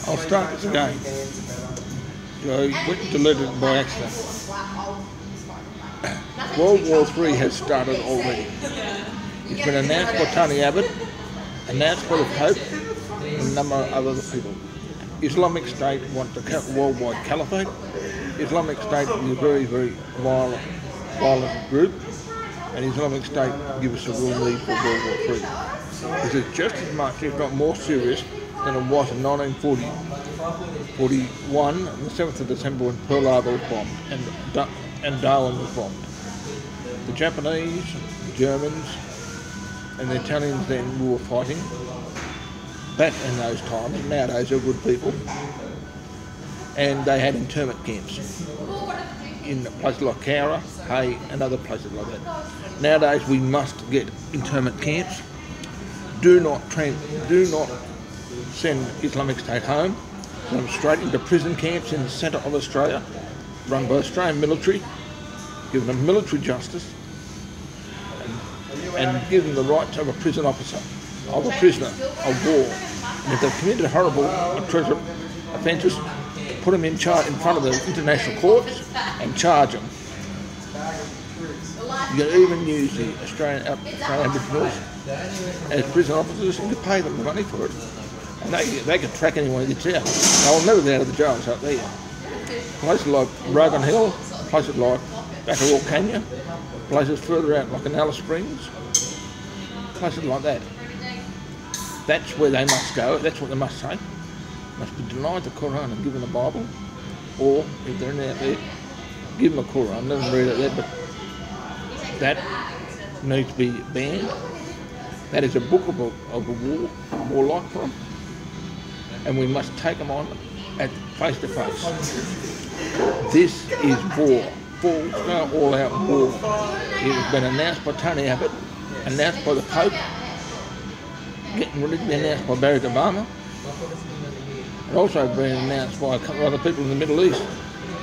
I'll start this again. I went and deleted it by accident. World War III has started already. It's been announced by Tony Abbot, announced by the Pope, and a number of other people. Islamic State want the worldwide Caifate. Islamic State is a very, very violent group, and Islamic State give us a real need for World War III. This is just as much, if not more serious, than it was in 1941, on the 7th of December, when Pearl Harbor was bombed and Darwin was bombed. The Japanese, the Germans, and the Italians then were fighting back in those times. Nowadays they're good people, and they had internment camps in places like Cowra, Hay, and other places like that. Nowadays we must get internment camps. Do not send Islamic State home. Send them straight into prison camps in the centre of Australia, run by Australian military. Give them military justice, and give them the rights of a prison officer, of a prisoner of war. And if they've committed horrible offences, put them in front of the international courts and charge them. You can even use the Australian Aboriginals as prison officers, and you pay them the money for it. And they can track anyone who gets out. They'll never get out of the jails up there. Places like Rogan Hill, places like Backarall Canyon, places further out like Alice Springs, places like that. That's where they must go. That's what they must say. Must be denied the Quran and given the Bible, or if they're out there, give them a Quran, let them read it there. But that needs to be banned. That is a book of a warlike for them, and we must take them on at face to face. This is war. Full-scale, all-out war. It has been announced by Tony Abbot, announced by the Pope, getting ready to be announced by Barack Obama, and also been announced by a couple of other people in the Middle East,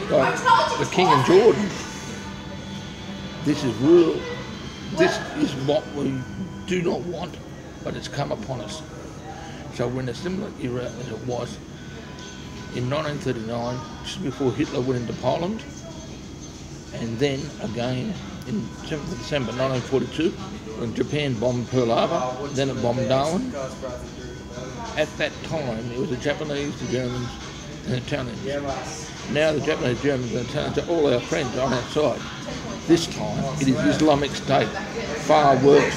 like the King in Jordan. This is real. This is what we do not want, but it's come upon us. So we're in a similar era as it was in 1939, just before Hitler went into Poland, and then again in 7th of December 1942, when Japan bombed Pearl Harbor, then it bombed Darwin. At that time, it was the Japanese, the Germans, and the Italians. Now the Japanese, Germans, and Italians are all our friends on our side. This time, it is Islamic State, far worse.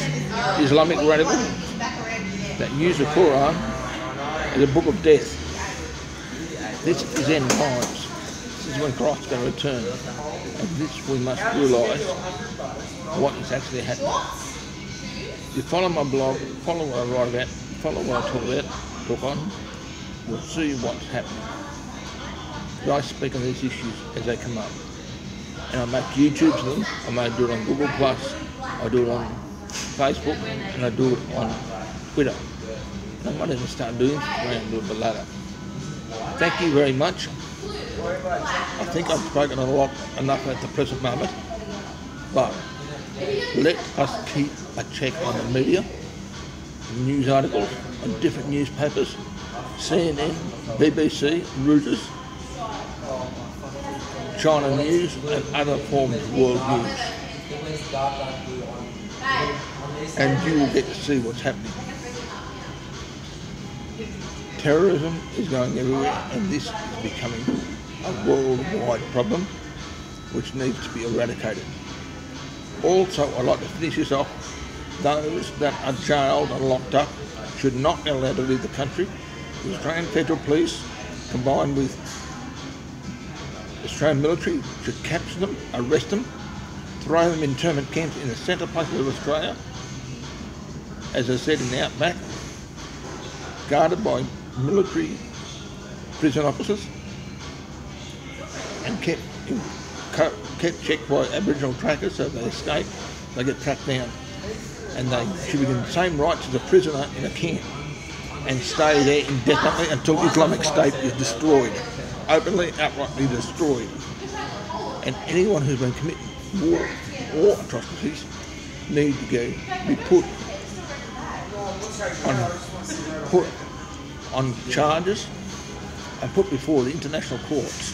Islamic radicals that use the Quran as a book of death. This is end times. This is when Christ is going to return. And this we must realise what is actually happening. If you follow my blog, follow what I write about, follow what I talk on, you'll see what's happening. I speak on these issues as they come up. And I make YouTubes of them. I may do it on Google+, I do it on Facebook, and I do it on Twitter. And I might even start doing Instagram and do it later. Thank you very much. I think I've spoken enough at the present moment, but let us keep a check on the media, news articles on different newspapers, CNN, BBC, Reuters, China News, and other forms of world news. And you will get to see what's happening. Terrorism is going everywhere, and this is becoming a worldwide problem which needs to be eradicated. Also, I'd like to finish this off. Those that are jailed and locked up should not be allowed to leave the country. The Australian Federal Police, combined with Australian military, should capture them, arrest them, throw them in internment camps in the centre places of Australia, as I said, in the outback, guarded by military prison officers, and kept checked by Aboriginal trackers, so if they escape, they get tracked down. And they should be given the same rights as a prisoner in a camp, and stay there indefinitely until the Islamic State is destroyed, openly, outrightly destroyed. And anyone who's been committing war or atrocities need to be put on charges and put before the international courts.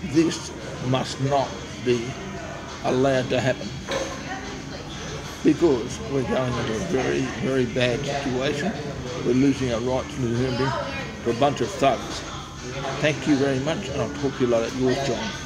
This must not be allowed to happen, because we're going into a very, very bad situation. We're losing our rights to a bunch of thugs. Thank you very much, and I'll talk to you later. Yours, John.